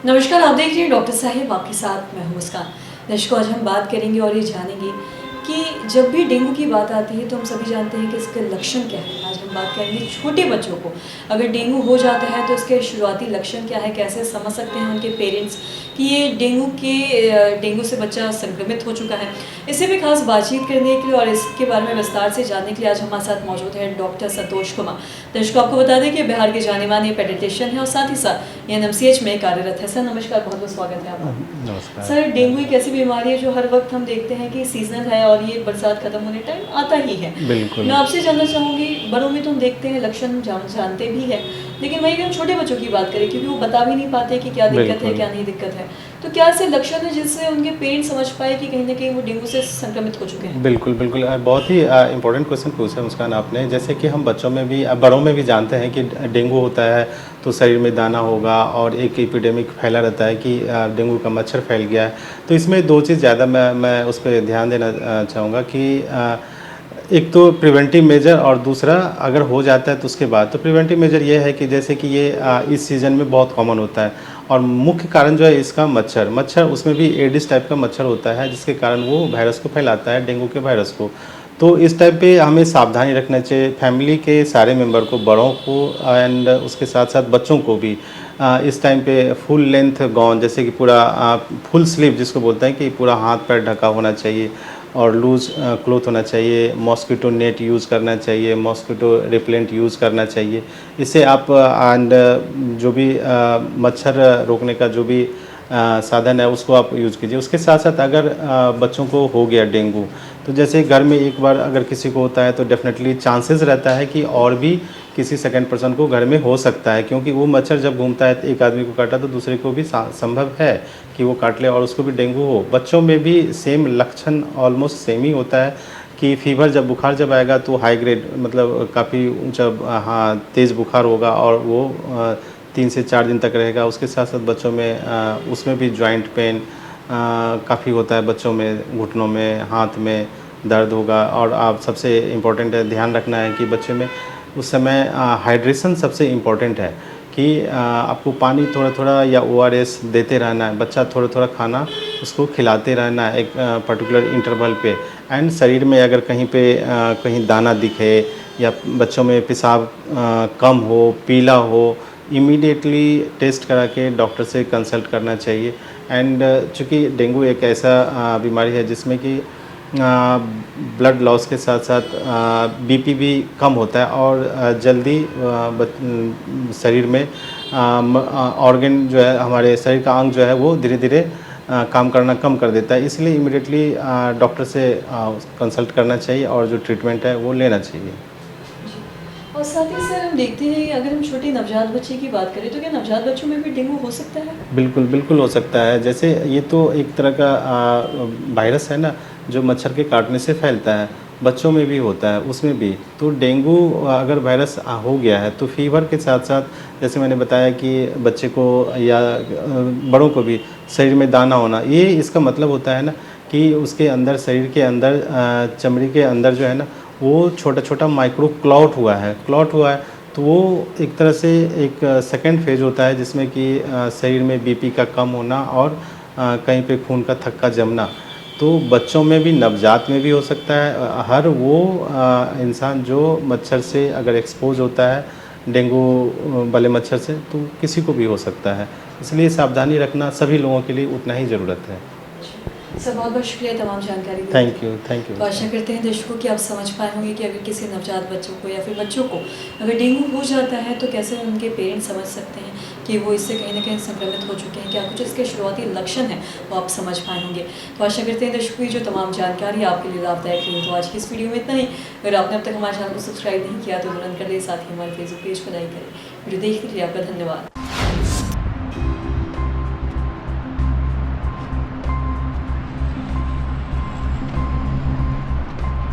नमस्कार, आप देख रहे हैं डॉक्टर साहिब, आपके साथ मैं हूं मुस्कान। दर्शकों, आज हम बात करेंगे और ये जानेंगे कि जब भी डेंगू की बात आती है तो हम सभी जानते हैं कि इसके लक्षण क्या है। आज हम बात करेंगे छोटे बच्चों को अगर डेंगू हो जाता है तो इसके शुरुआती लक्षण क्या है, कैसे समझ सकते हैं उनके पेरेंट्स कि ये डेंगू से बच्चा संक्रमित हो चुका है। इससे भी खास बातचीत करने के लिए और इसके बारे में विस्तार से जानने के लिए आज हमारे साथ मौजूद है डॉक्टर संतोष कुमार। दर्शकों, आपको बता दें कि बिहार के जाने माने पेडियाट्रिशियन है और साथ ही साथ एनएमसीएच में कार्यरत है। सर नमस्कार, बहुत बहुत स्वागत है आपका। नमस्कार सर, डेंगू एक ऐसी बीमारी है जो हर वक्त हम देखते हैं कि सीजनल है और ये बरसात खत्म होने टाइम आता ही है। बिल्कुल। मैं आपसे जानना चाहूँगी, बड़ों में तो हम देखते हैं लक्षण जानते भी हैं, लेकिन वहीं हम छोटे बच्चों की बात करें क्योंकि वो बता भी नहीं पाते कि क्या दिक्कत है क्या नहीं दिक्कत है, तो क्या ऐसे लक्षण है जिससे उनके पेरेंट्स समझ पाए कि कहीं ना कहीं वो डेंगू से संक्रमित हो चुके हैं? बिल्कुल बिल्कुल बहुत ही इंपॉर्टेंट क्वेश्चन पूछा मुस्कान आपने। जैसे कि हम बच्चों में भी बड़ों में भी जानते हैं कि डेंगू होता है तो शरीर में दाना होगा और एक एपिडेमिक फैला रहता है कि डेंगू का मच्छर फैल गया है। तो इसमें दो चीज़ ज़्यादा मैं उस पर ध्यान देना चाहूँगा कि एक तो प्रिवेंटिव मेजर और दूसरा अगर हो जाता है तो उसके बाद। तो प्रिवेंटिव मेजर ये है कि जैसे कि ये इस सीज़न में बहुत कॉमन होता है और मुख्य कारण जो है इसका मच्छर उसमें भी एडिस टाइप का मच्छर होता है जिसके कारण वो वायरस को फैलाता है, डेंगू के वायरस को। तो इस टाइप पे हमें सावधानी रखना चाहिए, फैमिली के सारे मेंबर को, बड़ों को एंड उसके साथ साथ बच्चों को भी। इस टाइम पे फुल लेंथ गाउन जैसे कि पूरा फुल स्लीव जिसको बोलते हैं कि पूरा हाथ पैर ढका होना चाहिए और लूज क्लोथ होना चाहिए, मॉस्किटो नेट यूज़ करना चाहिए, मॉस्किटो रिपेलेंट यूज़ करना चाहिए। इससे आप एंड जो भी मच्छर रोकने का जो भी साधन है उसको आप यूज़ कीजिए। उसके साथ साथ अगर बच्चों को हो गया डेंगू तो जैसे घर में एक बार अगर किसी को होता है तो डेफिनेटली चांसेस रहता है कि और भी किसी सेकंड पर्सन को घर में हो सकता है, क्योंकि वो मच्छर जब घूमता है एक आदमी को काटा तो दूसरे को भी संभव है कि वो काट ले और उसको भी डेंगू हो। बच्चों में भी सेम लक्षण ऑलमोस्ट सेम ही होता है कि फीवर बुखार जब आएगा तो हाई ग्रेड मतलब काफ़ी ऊंचा तेज़ बुखार होगा और वो 3 से 4 दिन तक रहेगा। उसके साथ साथ बच्चों में उसमें भी जॉइंट पेन काफ़ी होता है, बच्चों में घुटनों में हाथ में दर्द होगा। और आप सबसे इम्पोर्टेंट है ध्यान रखना है कि बच्चे में उस समय हाइड्रेशन सबसे इम्पोर्टेंट है कि आपको पानी थोड़ा थोड़ा या ओआरएस देते रहना है। बच्चा थोड़ा थोड़ा खाना उसको खिलाते रहना है एक पर्टिकुलर इंटरवल पे। एंड शरीर में अगर कहीं पे कहीं दाना दिखे या बच्चों में पेशाब कम हो, पीला हो, इमीडिएटली टेस्ट करा के डॉक्टर से कंसल्ट करना चाहिए। एंड चूँकि डेंगू एक ऐसा बीमारी है जिसमें कि ब्लड लॉस के साथ साथ बीपी भी कम होता है और जल्दी शरीर में ऑर्गन जो है, हमारे शरीर का अंग जो है वो धीरे धीरे काम करना कम कर देता है। इसलिए इमीडिएटली डॉक्टर से कंसल्ट करना चाहिए और जो ट्रीटमेंट है वो लेना चाहिए। और साथ ही सर हम देखते हैं अगर हम छोटे नवजात बच्चे की बात करें तो क्या नवजात बच्चों में भी डेंगू हो सकता है? बिल्कुल बिल्कुल हो सकता है। जैसे ये तो एक तरह का वायरस है ना जो मच्छर के काटने से फैलता है, बच्चों में भी होता है, उसमें भी। तो डेंगू अगर वायरस हो गया है तो फीवर के साथ साथ जैसे मैंने बताया कि बच्चे को या बड़ों को भी शरीर में दाना होना, ये इसका मतलब होता है ना कि उसके अंदर शरीर के अंदर चमड़ी के अंदर जो है ना वो छोटा छोटा माइक्रो क्लॉट हुआ है तो वो एक तरह से एक सेकेंड फेज होता है जिसमें कि शरीर में बीपी का कम होना और कहीं पे खून का थक्का जमना। तो बच्चों में भी नवजात में भी हो सकता है। हर वो इंसान जो मच्छर से अगर एक्सपोज होता है डेंगू वाले मच्छर से तो किसी को भी हो सकता है। इसलिए सावधानी रखना सभी लोगों के लिए उतना ही ज़रूरत है। सर बहुत बहुत शुक्रिया तमाम जानकारी के थैंक यू। तो आशा करते हैं दर्शकों कि आप समझ पाए होंगे कि अगर किसी नवजात बच्चों को या फिर बच्चों को अगर डेंगू हो जाता है तो कैसे उनके पेरेंट्स समझ सकते हैं कि वो इससे कहीं ना कहीं संक्रमित हो चुके हैं, क्या कुछ इसके शुरुआती लक्षण हैं वो आप समझ पाए होंगे। तो आशा करते हैं दर्शकों की जो तमाम जानकारी आपके लिए लाभदायक रही। तो आज की इस वीडियो में इतना ही। अगर आपने अब तक हमारे चैनल को सब्सक्राइब नहीं किया तो तुरंत कर ले, साथ ही हमारे फेसबुक पेज को लाइक करें। वीडियो देखने के लिए आपका धन्यवाद।